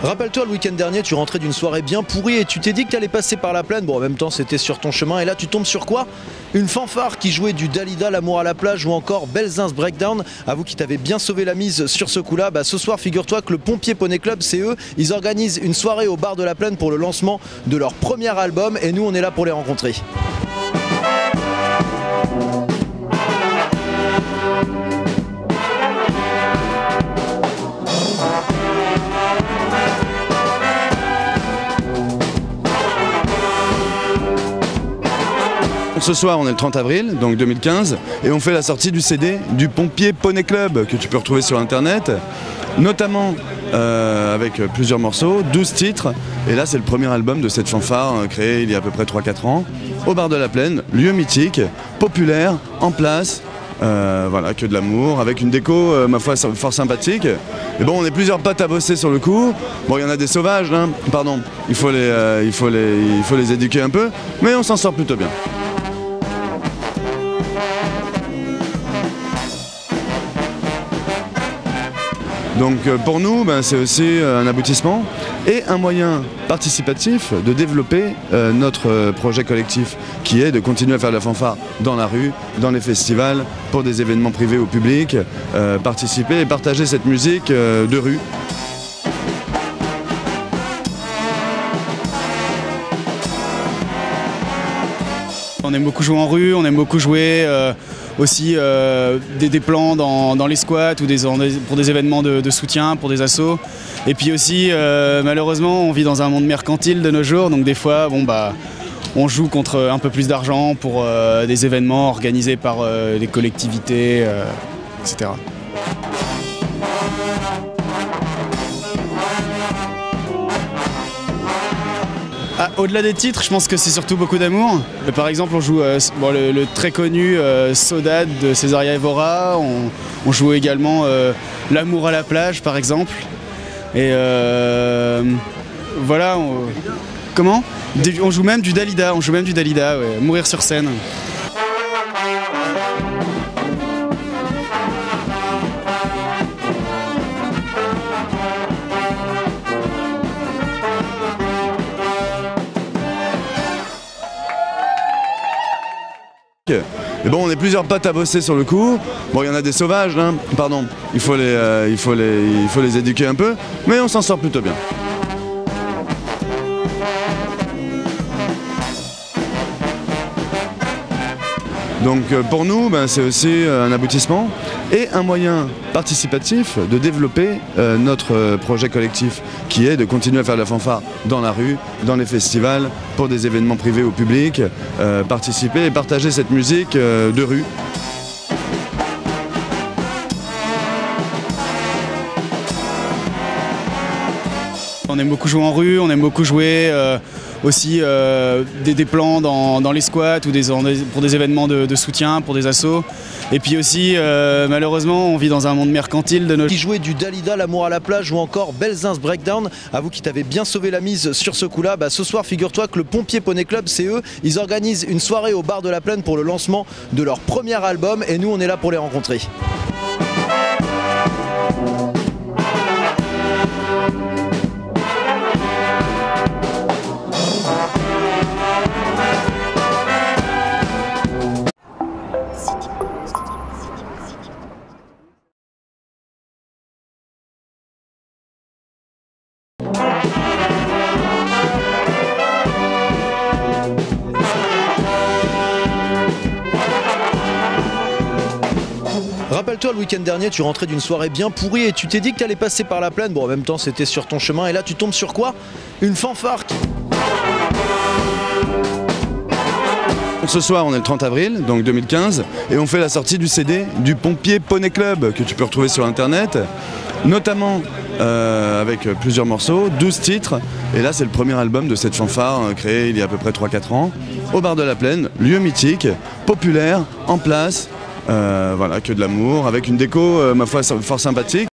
Rappelle-toi, le week-end dernier, tu rentrais d'une soirée bien pourrie et tu t'es dit que tu allais passer par la plaine. Bon, en même temps, c'était sur ton chemin. Et là, tu tombes sur quoi? Une fanfare qui jouait du Dalida, L'amour à la plage ou encore Belzins Breakdown. Avoue qu'ils t'avaient bien sauvé la mise sur ce coup-là. Ce soir, figure-toi que le Pompier Poney Club, c'est eux. Ils organisent une soirée au bar de la Plaine pour le lancement de leur premier album. Et nous, on est là pour les rencontrer. Ce soir, on est le 30 avril, donc 2015, et on fait la sortie du CD du Pompier Poney Club, que tu peux retrouver sur internet, notamment avec plusieurs morceaux, 12 titres, et là c'est le premier album de cette fanfare créée il y a à peu près 3-4 ans, au bar de la Plaine, lieu mythique, populaire, en place, voilà, que de l'amour, avec une déco, ma foi, fort sympathique. Et bon, on est plusieurs potes à bosser sur le coup. Bon, il y en a des sauvages, hein, pardon, il faut les éduquer un peu, mais on s'en sort plutôt bien. Donc pour nous, c'est aussi un aboutissement et un moyen participatif de développer notre projet collectif qui est de continuer à faire de la fanfare dans la rue, dans les festivals, pour des événements privés ou publics, participer et partager cette musique de rue. On aime beaucoup jouer en rue, on aime beaucoup jouer aussi des plans dans les squats ou pour des événements de soutien, pour des assos. Et puis aussi, malheureusement, on vit dans un monde mercantile de nos jours, donc des fois, on joue contre un peu plus d'argent pour des événements organisés par les collectivités, etc. Au-delà des titres, je pense que c'est surtout beaucoup d'amour. Par exemple, on joue le très connu Saudade de Césaria Évora. On joue également L'amour à la plage, par exemple. Et voilà. Comment? On joue même du Dalida. Ouais. Mourir sur scène. Et bon, on est plusieurs potes à bosser sur le coup. Bon, il y en a des sauvages, hein, pardon, il faut les éduquer un peu, mais on s'en sort plutôt bien. Donc pour nous, c'est aussi un aboutissement et un moyen participatif de développer notre projet collectif qui est de continuer à faire de la fanfare dans la rue, dans les festivals, pour des événements privés ou publics, participer et partager cette musique de rue. On aime beaucoup jouer en rue, on aime beaucoup jouer aussi des plans dans les squats ou pour des événements de soutien, pour des assos. Et puis aussi, malheureusement, on vit dans un monde mercantile de nos... Qui jouait du Dalida, L'amour à la plage ou encore Belzins Breakdown. Avoue qu'ils t'avaient bien sauvé la mise sur ce coup-là. Ce soir, figure-toi que le Pompier Poney Club, c'est eux. Ils organisent une soirée au bar de la Plaine pour le lancement de leur premier album. Et nous, on est là pour les rencontrer. Rappelle-toi, le week-end dernier, tu rentrais d'une soirée bien pourrie et tu t'es dit que tu allais passer par la plaine. Bon, en même temps, c'était sur ton chemin. Et là, tu tombes sur quoi? Une fanfare. Ce soir, on est le 30 avril, donc 2015, et on fait la sortie du CD du Pompier Poney Club, que tu peux retrouver sur internet, notamment avec plusieurs morceaux, 12 titres, et là c'est le premier album de cette fanfare créée il y a à peu près 3-4 ans, au bar de la Plaine, lieu mythique, populaire, en place, voilà, que de l'amour, avec une déco, ma foi, fort sympathique.